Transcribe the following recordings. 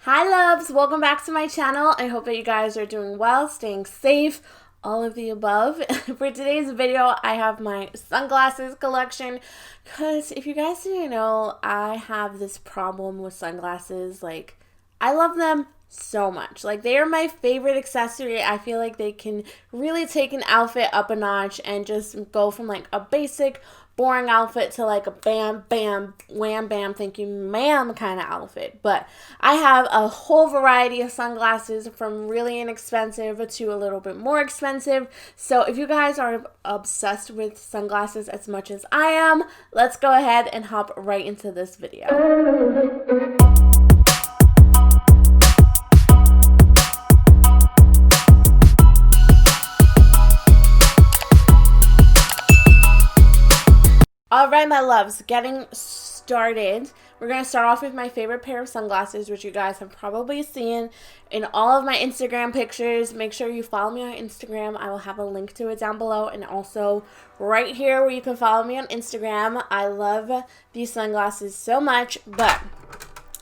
Hi loves, welcome back to my channel. I hope that you guys are doing well, staying safe, all of the above. For today's video, I have my sunglasses collection because if you guys didn't know, I have this problem with sunglasses. Like, I love them so much. Like, they are my favorite accessory. I feel like they can really take an outfit up a notch and just go from like a basic boring outfit to like a bam bam wham bam thank you ma'am kind of outfit. But I have a whole variety of sunglasses from really inexpensive to a little bit more expensive. So if you guys are obsessed with sunglasses as much as I am, let's go ahead and hop right into this video. Alright, my loves, getting started. We're going to start off with my favorite pair of sunglasses, which you guys have probably seen in all of my Instagram pictures. Make sure you follow me on Instagram. I will have a link to it down below, and also right here where you can follow me on Instagram. I love these sunglasses so much, but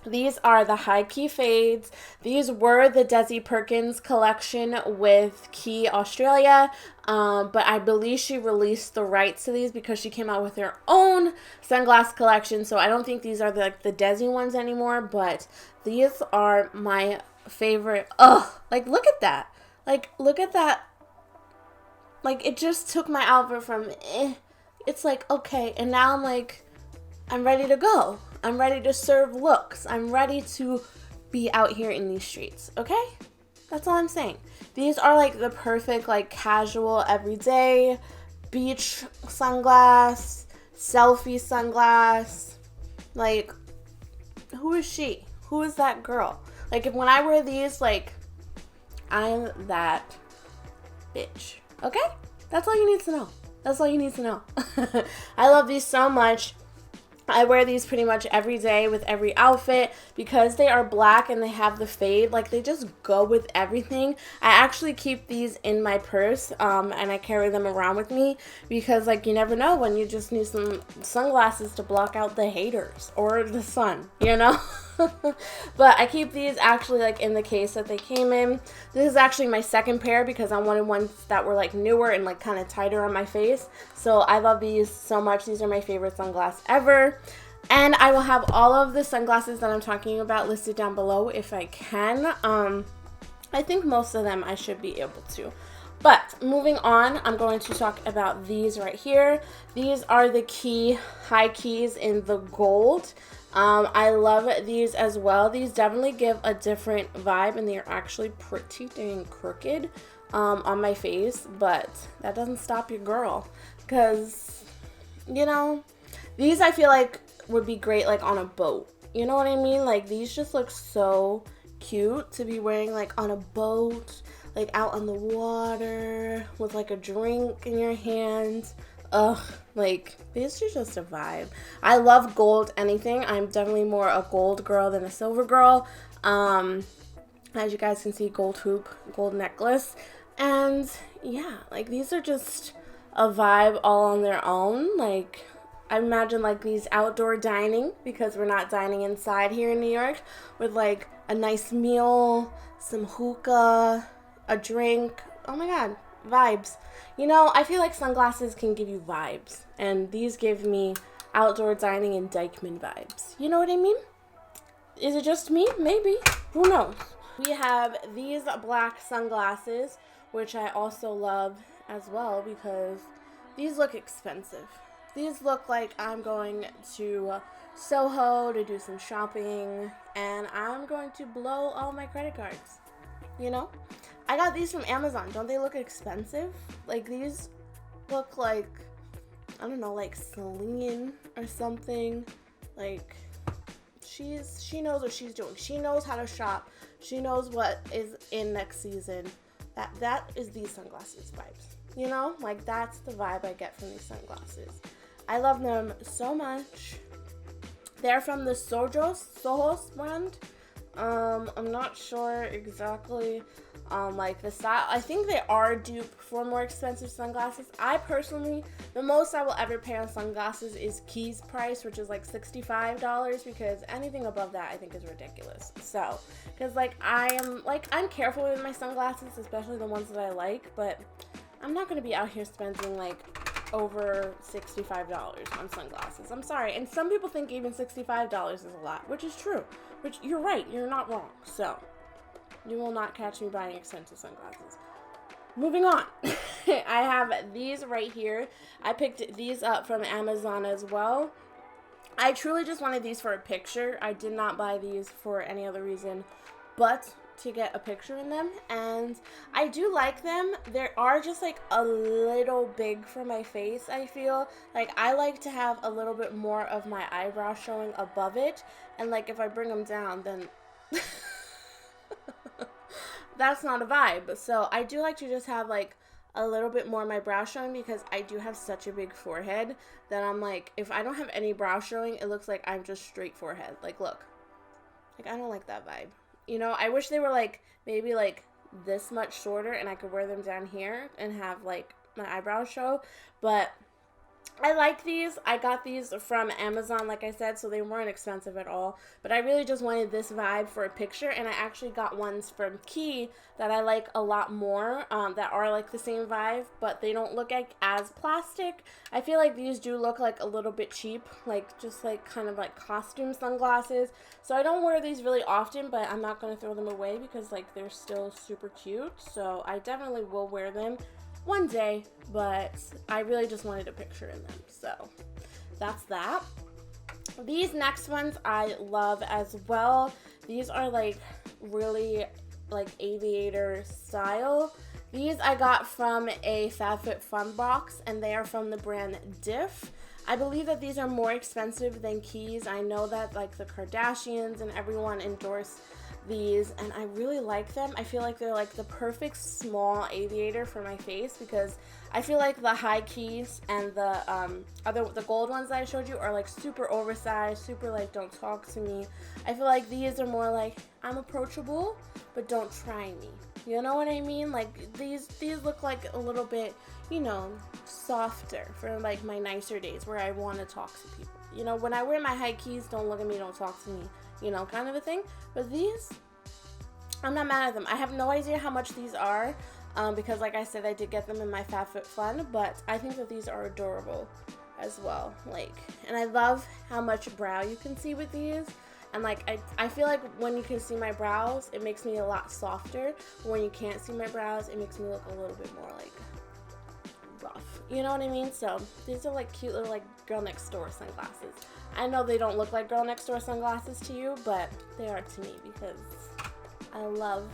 these are the high key fades. These were the Desi Perkins collection with Quay, Australia. But I believe she released the rights to these because she came out with her own sunglass collection. So I don't think these are the Desi ones anymore. But these are my favorite. Ugh, like look at that. Like look at that. Like it just took my outfit from it's like okay, and now I'm like I'm ready to go. I'm ready to serve looks. I'm ready to be out here in these streets, okay? That's all I'm saying. These are like the perfect like casual everyday beach sunglass, selfie sunglass. Like, who is she? Who is that girl? Like if when I wear these, like I'm that bitch, okay? That's all you need to know. That's all you need to know. I love these so much. I wear these pretty much every day with every outfit because they are black and they have the fade. Like, they just go with everything. I actually keep these in my purse and I carry them around with me because, like, you never know when you just need some sunglasses to block out the haters or the sun, you know? But I keep these actually like in the case that they came in. This is actually my second pair because I wanted ones that were like newer and like kind of tighter on my face. So I love these so much. These are my favorite sunglasses ever. And I will have all of the sunglasses that I'm talking about listed down below if I can. I think most of them I should be able to. But moving on, I'm going to talk about these right here. These are the Quay high keys in the gold. I love these as well. These definitely give a different vibe, and they are actually pretty dang crooked on my face, but that doesn't stop your girl because, you know, these I feel like would be great like on a boat. You know what I mean? Like these just look so cute to be wearing like on a boat, like out on the water with like a drink in your hand. Ugh, like these are just a vibe. I love gold anything. I'm definitely more a gold girl than a silver girl. As you guys can see, gold hoop, gold necklace, and yeah, like these are just a vibe all on their own. Like I imagine like these outdoor dining, because we're not dining inside here in New York, with like a nice meal, some hookah, a drink. Oh my god, vibes. You know, I feel like sunglasses can give you vibes, and these give me outdoor dining and Dykeman vibes. You know what I mean? Is it just me? Maybe. Who knows? We have these black sunglasses, which I also love as well because these look expensive. These look like I'm going to Soho to do some shopping, and I'm going to blow all my credit cards, you know? I got these from Amazon. Don't they look expensive? Like, these look like, I don't know, like Celine or something. Like, she knows what she's doing. She knows how to shop. She knows what is in next season. That is these sunglasses vibes. You know? Like, that's the vibe I get from these sunglasses. I love them so much. They're from the Sojos brand. I'm not sure exactly like the style. I think they are dupe for more expensive sunglasses. I personally, the most I will ever pay on sunglasses is Quay's price, which is like $65, because anything above that I think is ridiculous. So, because like I'm careful with my sunglasses, especially the ones that I like, but I'm not going to be out here spending like over $65 on sunglasses. I'm sorry. And some people think even $65 is a lot, which is true. Which, you're right. You're not wrong. So, you will not catch me buying expensive sunglasses. Moving on. I have these right here. I picked these up from Amazon as well. I truly just wanted these for a picture. I did not buy these for any other reason but to get a picture in them, and I do like them. They are just like a little big for my face. I feel like I like to have a little bit more of my eyebrow showing above it, and like if I bring them down, then that's not a vibe. So I do like to just have like a little bit more of my brow showing, because I do have such a big forehead that I'm like, if I don't have any brow showing, it looks like I'm just straight forehead. Like, look, like I don't like that vibe. You know, I wish they were like maybe like this much shorter and I could wear them down here and have like my eyebrows show, but I like these. I got these from Amazon, like I said, so they weren't expensive at all. But I really just wanted this vibe for a picture, and I actually got ones from Quay that I like a lot more, that are like the same vibe, but they don't look like as plastic. I feel like these do look like a little bit cheap, like just like kind of like costume sunglasses. So I don't wear these really often, but I'm not going to throw them away because like they're still super cute. So I definitely will wear them one day, but I really just wanted a picture in them. So that's that. These next ones I love as well. These are like really like aviator style. These I got from a FabFitFun box, and they are from the brand Diff. I believe that these are more expensive than Quay's. I know that like the Kardashians and everyone endorse these, and I really like them. I feel like they're like the perfect small aviator for my face, because I feel like the high keys and the gold ones that I showed you are like super oversized, super like don't talk to me. I feel like these are more like I'm approachable, but don't try me. You know what I mean? Like these look like a little bit, you know, softer for like my nicer days where I want to talk to people. You know, when I wear my high keys, don't look at me, don't talk to me, you know, kind of a thing. But these, I'm not mad at them. I have no idea how much these are, because like I said, I did get them in my FabFitFun, but I think that these are adorable as well. Like, and I love how much brow you can see with these. And like, I feel like when you can see my brows, it makes me a lot softer. When you can't see my brows, it makes me look a little bit more like rough. You know what I mean? So these are like cute little like girl next door sunglasses. I know they don't look like girl next door sunglasses to you, but they are to me because I love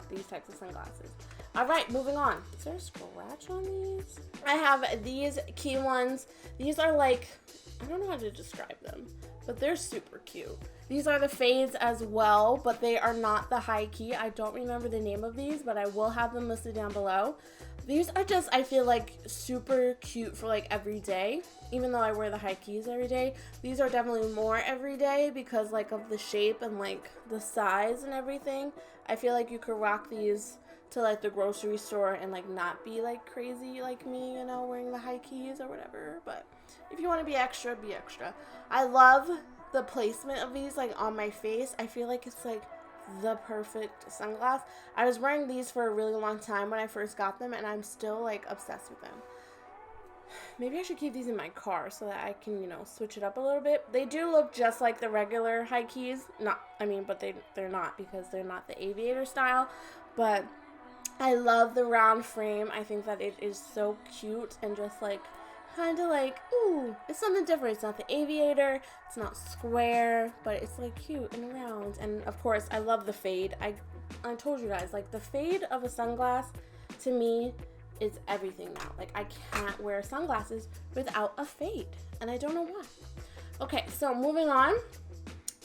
these types of sunglasses. Alright, moving on. Is there a scratch on these? I have these Quay ones. These are like, I don't know how to describe them, but they're super cute. These are the fades as well, but they are not the high key. I don't remember the name of these, but I will have them listed down below. These are just, I feel like, super cute for like every day. Even though I wear the high keys every day, these are definitely more every day because like of the shape and like the size and everything. I feel like you could rock these to like the grocery store and like not be like crazy like me, you know, wearing the high keys or whatever. But if you want to be extra, be extra. I love the placement of these like on my face. I feel like it's like the perfect sunglass. I was wearing these for a really long time when I first got them, and I'm still like obsessed with them. Maybe I should keep these in my car so that I can, you know, switch it up a little bit. They do look just like the regular high keys. But they're not, because they're not the aviator style. But I love the round frame. I think that it is so cute and just like kind of like, ooh, it's something different. It's not the aviator, it's not square, but it's like cute and round. And of course, I love the fade. I told you guys, like the fade of a sunglass to me is everything now. Like I can't wear sunglasses without a fade, and I don't know why. Okay, so moving on.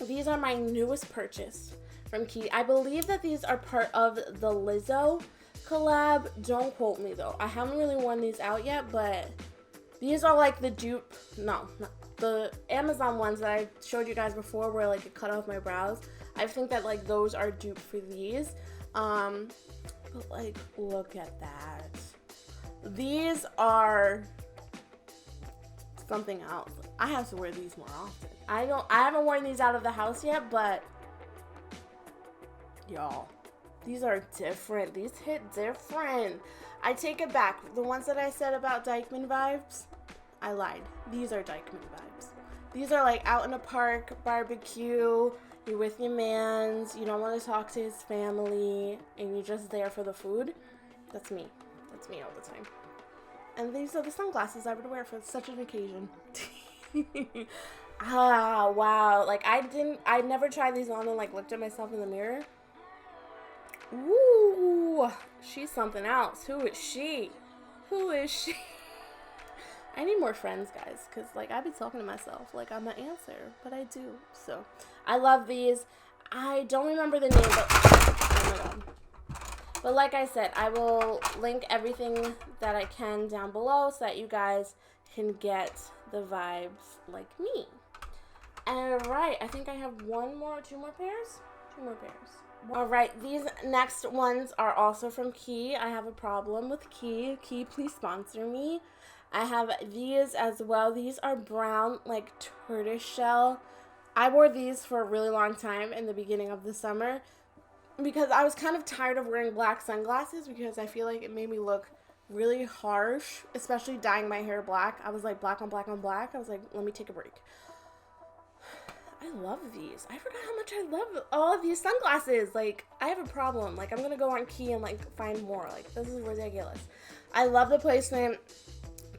These are my newest purchase from Quay. I believe that these are part of the Lizzo collab. Don't quote me though. I haven't really worn these out yet, but these are like the dupe. No, not the Amazon ones that I showed you guys before where like it cut off my brows. I think that like those are dupe for these. But like, look at that. These are something else. I have to wear these more often. I haven't worn these out of the house yet, but y'all, these are different. These hit different. I take it back. The ones that I said about Dykeman vibes, I lied. These are Dykeman vibes. These are like out in a park, barbecue, you're with your mans, you don't want to talk to his family, and you're just there for the food. That's me. That's me all the time. And these are the sunglasses I would wear for such an occasion. Ah, wow. Like, I never tried these on and like looked at myself in the mirror. Ooh, she's something else. Who is she? Who is she? I need more friends, guys, because like I've been talking to myself like I'm an answer, but I do. So I love these. I don't remember the name, but oh my god. But like I said, I will link everything that I can down below so that you guys can get the vibes like me. Alright, I think I have two more pairs? Two more pairs. Alright, these next ones are also from Quay. I have a problem with Quay. Quay, please sponsor me. I have these as well. These are brown, like tortoise shell. I wore these for a really long time in the beginning of the summer because I was kind of tired of wearing black sunglasses because I feel like it made me look really harsh, especially dyeing my hair black. I was like black on black on black. I was like, let me take a break. I love these. I forgot how much I love all of these sunglasses. Like, I have a problem. Like, I'm going to go on Quay and, like, find more. Like, this is ridiculous. I love the placement.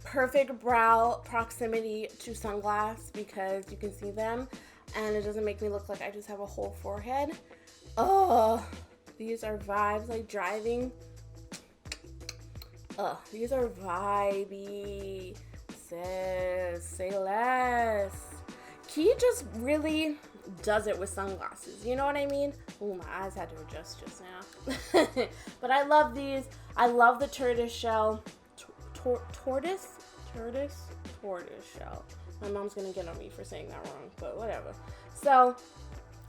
Perfect brow proximity to sunglass because you can see them. And it doesn't make me look like I just have a whole forehead. Oh, these are vibes. Like, driving. These are vibey. Sis, say less. Quay just really does it with sunglasses. You know what I mean? Oh, my eyes had to adjust just now. But I love these. I love the tortoise shell. Tortoise shell. My mom's going to get on me for saying that wrong, but whatever. So,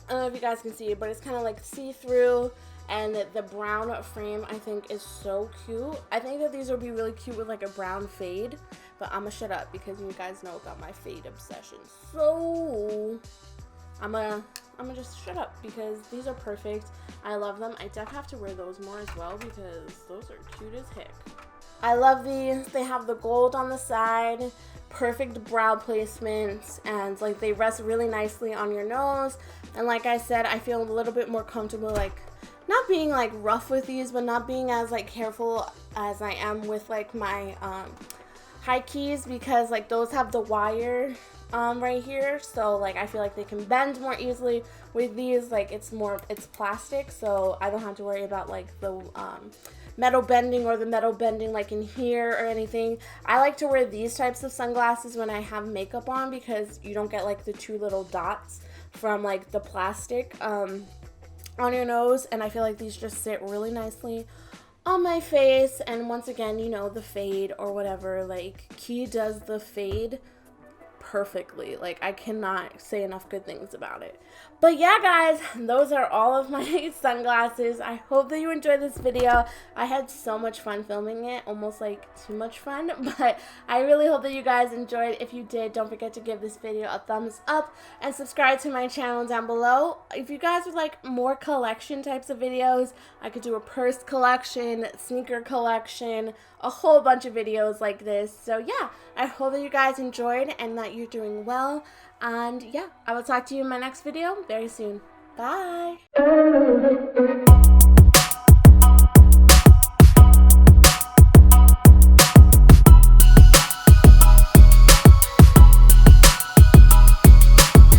I don't know if you guys can see it, but it's kind of like see-through. And the brown frame, I think, is so cute. I think that these would be really cute with, like, a brown fade. But I'm gonna shut up because you guys know about my fade obsession. So, I'm gonna just shut up because these are perfect. I love them. I definitely have to wear those more as well because those are cute as heck. I love these. They have the gold on the side. Perfect brow placement. And, like, they rest really nicely on your nose. And like I said, I feel a little bit more comfortable, like, not being like rough with these, but not being as like careful as I am with like my high keys because like those have the wire right here, so like I feel like they can bend more easily. With these, like it's plastic, so I don't have to worry about like the metal bending or the metal bending like in here or anything. I like to wear these types of sunglasses when I have makeup on because you don't get like the two little dots from like the plastic on your nose, and I feel like these just sit really nicely on my face. And once again, you know, the fade or whatever, like Quay does the fade perfectly. Like, I cannot say enough good things about it. But yeah, guys, those are all of my sunglasses. I hope that you enjoyed this video. I had so much fun filming it, almost like too much fun, but I really hope that you guys enjoyed. If you did, don't forget to give this video a thumbs up and subscribe to my channel down below. If you guys would like more collection types of videos, I could do a purse collection, sneaker collection, a whole bunch of videos like this. So yeah, I hope that you guys enjoyed and that you're doing well. And yeah, I will talk to you in my next video very soon. Bye!